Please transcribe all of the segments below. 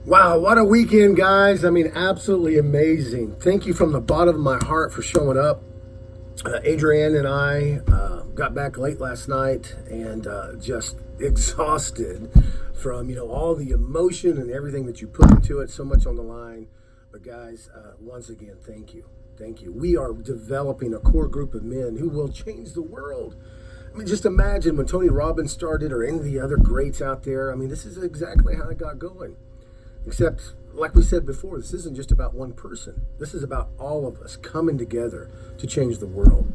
Wow, what a weekend, guys. I mean, absolutely amazing. Thank you from the bottom of my heart for showing up. Adrienne and I got back late last night and just exhausted from, all the emotion and everything that you put into it, so much on the line. But guys, once again, thank you. Thank you. We are developing a core group of men who will change the world. I mean, just imagine when Tony Robbins started or any of the other greats out there. I mean, this is exactly how it got going. Except, like we said before, this isn't just about one person. This is about all of us coming together to change the world.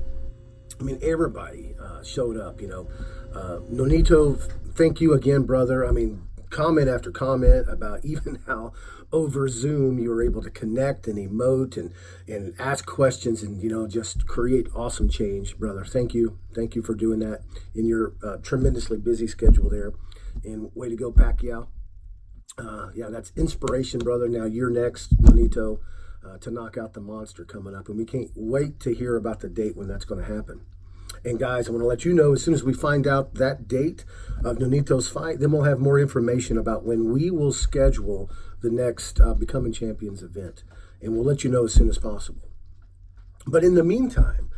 I mean, everybody showed up, Nonito, thank you again, brother. I mean, comment after comment about even how over Zoom you were able to connect and emote and ask questions and, just create awesome change, brother. Thank you. Thank you for doing that in your tremendously busy schedule there. And way to go, Pacquiao. That's inspiration, brother. Now you're next, Nonito, to knock out the monster coming up. And we can't wait to hear about the date when that's going to happen. And guys, I want to let you know, as soon as we find out that date of Nonito's fight, then we'll have more information about when we will schedule the next Becoming Champions event. And we'll let you know as soon as possible. But in the meantime,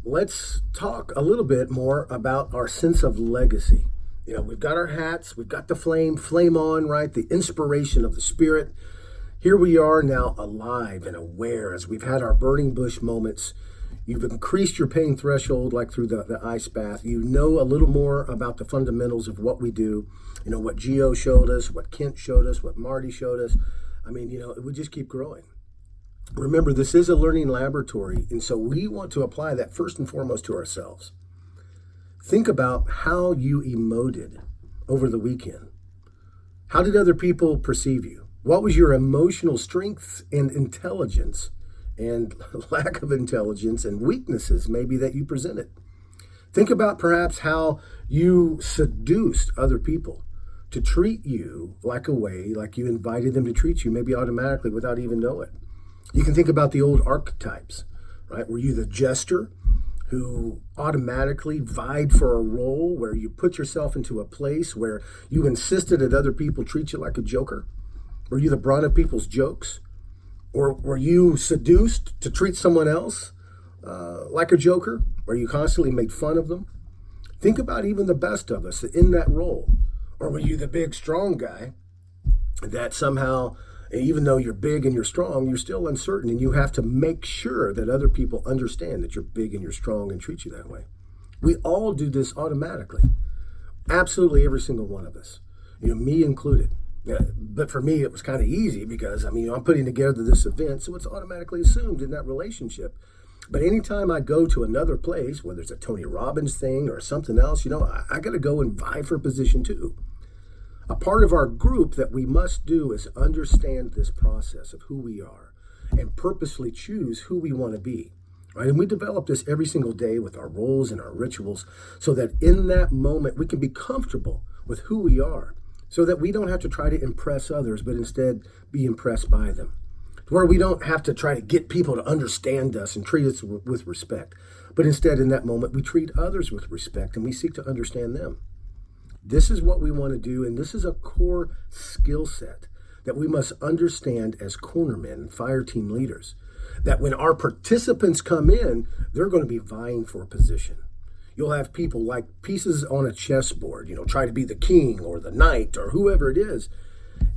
let's talk a little bit more about our sense of legacy. We've got our hats, we've got the flame on, right? The inspiration of the Spirit. Here we are now alive and aware as we've had our burning bush moments. You've increased your pain threshold like through the ice bath. You know a little more about the fundamentals of what we do. What Gio showed us, what Kent showed us, what Marty showed us. I mean, it would just keep growing. Remember, this is a learning laboratory, and so we want to apply that first and foremost to ourselves. Think about how you emoted over the weekend. How did other people perceive you? What was your emotional strength and intelligence and lack of intelligence and weaknesses maybe that you presented? Think about perhaps how you seduced other people to treat you like you invited them to treat you, maybe automatically without even knowing it. You can think about the old archetypes, right? Were you the jester who automatically vied for a role where you put yourself into a place where you insisted that other people treat you like a joker? Were you the brunt of people's jokes? Or were you seduced to treat someone else like a joker, where you constantly made fun of them? Think about even the best of us in that role. Or were you the big, strong guy that somehow, even though you're big and you're strong, you're still uncertain, and you have to make sure that other people understand that you're big and you're strong and treat you that way? We all do this automatically. Absolutely every single one of us, me included. But for me, it was kind of easy because, I'm putting together this event, so it's automatically assumed in that relationship. But anytime I go to another place, whether it's a Tony Robbins thing or something else, I got to go and vie for position too. A part of our group that we must do is understand this process of who we are and purposely choose who we want to be, right? And we develop this every single day with our roles and our rituals so that in that moment we can be comfortable with who we are so that we don't have to try to impress others, but instead be impressed by them. Where we don't have to try to get people to understand us and treat us with respect, but instead in that moment we treat others with respect and we seek to understand them. This is what we want to do, and this is a core skill set that we must understand as cornermen, FireTeam leaders, that when our participants come in, they're going to be vying for a position. You'll have people like pieces on a chessboard, try to be the king or the knight or whoever it is.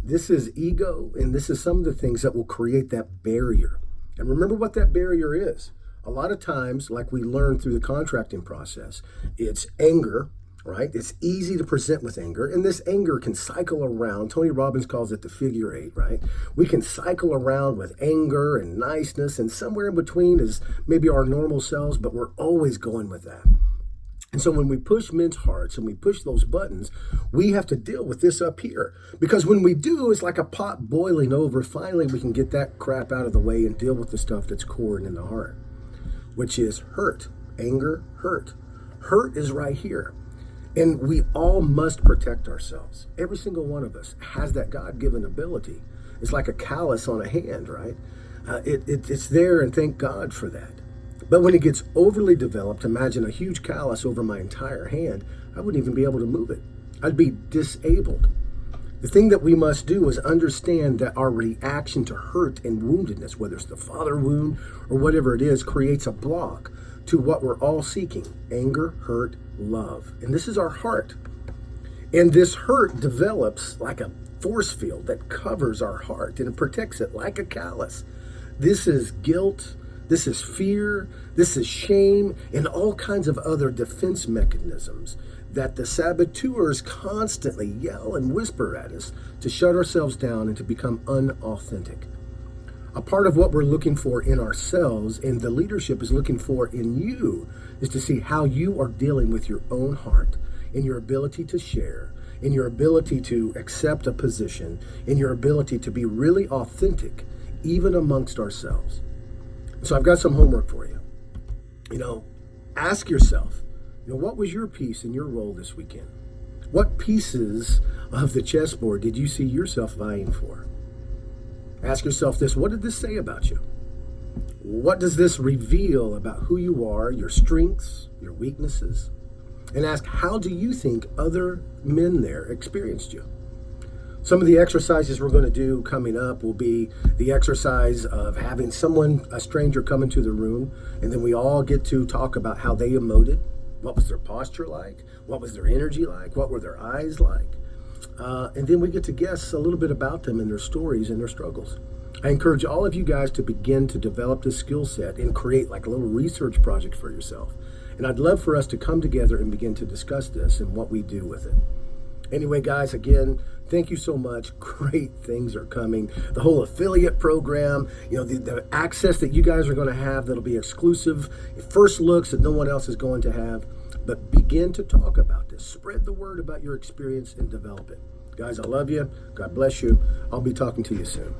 This is ego, and this is some of the things that will create that barrier. And remember what that barrier is. A lot of times, like we learned through the contracting process, it's anger, right? It's easy to present with anger, and this anger can cycle around. Tony Robbins calls it the figure eight, right? We can cycle around with anger and niceness, and somewhere in between is maybe our normal selves, but we're always going with that. And so when we push men's hearts and we push those buttons, we have to deal with this up here. Because when we do, it's like a pot boiling over. Finally, we can get that crap out of the way and deal with the stuff that's core and in the heart, which is hurt, anger, hurt. Hurt is right here. And we all must protect ourselves. Every single one of us has that God-given ability. It's like a callus on a hand, right? It's there, and thank God for that. But when it gets overly developed, imagine a huge callus over my entire hand, I wouldn't even be able to move it. I'd be disabled. The thing that we must do is understand that our reaction to hurt and woundedness, whether it's the father wound or whatever it is, creates a block to what we're all seeking: anger, hurt, love. And this is our heart. And this hurt develops like a force field that covers our heart and it protects it like a callus. This is guilt, this is fear, this is shame, and all kinds of other defense mechanisms that the saboteurs constantly yell and whisper at us to shut ourselves down and to become unauthentic. A part of what we're looking for in ourselves and the leadership is looking for in you is to see how you are dealing with your own heart and your ability to share, and your ability to accept a position, and your ability to be really authentic even amongst ourselves. So I've got some homework for you. Ask yourself, what was your piece in your role this weekend? What pieces of the chessboard did you see yourself vying for? Ask yourself this: what did this say about you? What does this reveal about who you are, your strengths, your weaknesses? And ask, how do you think other men there experienced you? Some of the exercises we're going to do coming up will be the exercise of having a stranger come into the room, and then we all get to talk about how they emoted. What was their posture like? What was their energy like? What were their eyes like? And then we get to guess a little bit about them and their stories and their struggles. I encourage all of you guys to begin to develop this skill set and create like a little research project for yourself. And I'd love for us to come together and begin to discuss this and what we do with it. Anyway, guys, again, thank you so much. Great things are coming. The whole affiliate program, the access that you guys are going to have that'll be exclusive, first looks that no one else is going to have. But begin to talk about this. Spread the word about your experience and develop it. Guys, I love you. God bless you. I'll be talking to you soon.